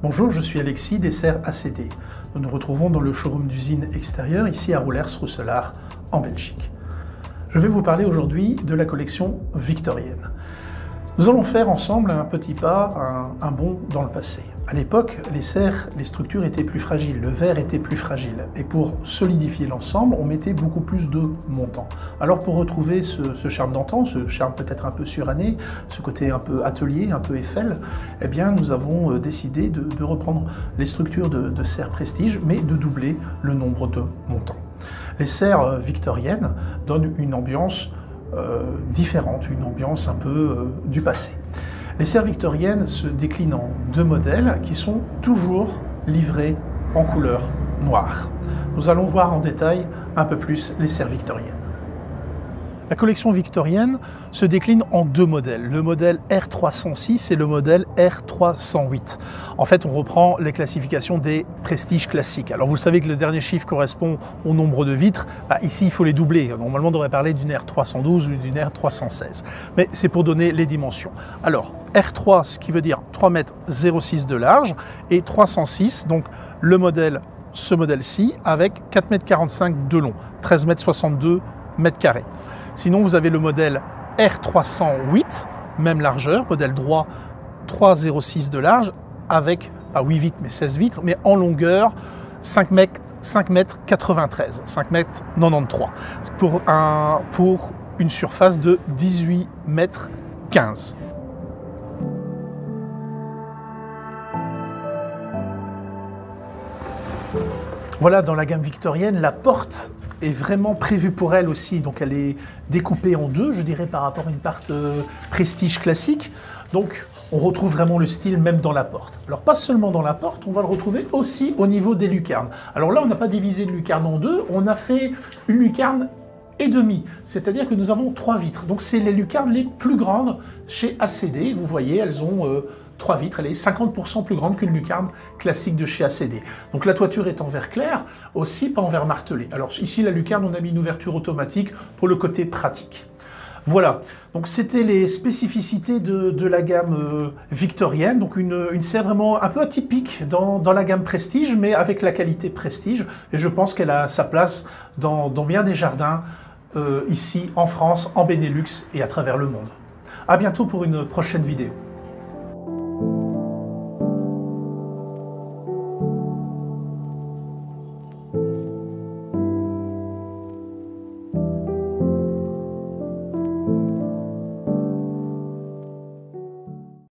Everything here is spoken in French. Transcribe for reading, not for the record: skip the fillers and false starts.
Bonjour, je suis Alexis des serres ACD. Nous nous retrouvons dans le showroom d'usine extérieure, ici à Roulers-Rousselard, en Belgique. Je vais vous parler aujourd'hui de la collection victorienne. Nous allons faire ensemble un petit pas, un bond dans le passé. À l'époque, les serres, les structures étaient plus fragiles, le verre était plus fragile. Et pour solidifier l'ensemble, on mettait beaucoup plus de montant. Alors pour retrouver ce charme d'antan, ce charme peut-être un peu suranné, ce côté un peu atelier, un peu Eiffel, eh bien nous avons décidé de reprendre les structures de serres prestige, mais de doubler le nombre de montants. Les serres victoriennes donnent une ambiance différente, une ambiance un peu du passé. Les serres victoriennes se déclinent en deux modèles qui sont toujours livrés en couleur noire. Nous allons voir en détail un peu plus les serres victoriennes. La collection victorienne se décline en deux modèles, le modèle R306 et le modèle R308. En fait, on reprend les classifications des prestiges classiques. Alors vous savez que le dernier chiffre correspond au nombre de vitres. Ici, il faut les doubler. Normalement, on devrait parler d'une R312 ou d'une R316. Mais c'est pour donner les dimensions. Alors, R3, ce qui veut dire 3,06 m de large, et 306, donc ce modèle-ci, avec 4,45 m de long, 13,62 m². Sinon, vous avez le modèle R308, même largeur, modèle droit, 3,06 de large, avec, pas 8 vitres, mais 16 vitres, mais en longueur, 5,93 m, 5,93 m, pour une surface de 18,15 m. Voilà, dans la gamme victorienne, la porte est vraiment prévue pour elle aussi, donc elle est découpée en deux, je dirais, par rapport à une porte prestige classique. Donc on retrouve vraiment le style même dans la porte. Alors pas seulement dans la porte, on va le retrouver aussi au niveau des lucarnes. Alors là, on n'a pas divisé le lucarne en deux, on a fait une lucarne et demi, c'est-à-dire que nous avons 3 vitres. Donc c'est les lucarnes les plus grandes chez ACD, vous voyez, elles ont 3 vitres, elle est 50% plus grande qu'une lucarne classique de chez ACD. Donc la toiture est en verre clair, aussi pas en verre martelé. Alors ici, la lucarne, on a mis une ouverture automatique pour le côté pratique. Voilà, donc c'était les spécificités de la gamme victorienne, donc une serre vraiment un peu atypique dans la gamme prestige, mais avec la qualité prestige, et je pense qu'elle a sa place dans bien des jardins ici en France, en Benelux et à travers le monde. À bientôt pour une prochaine vidéo.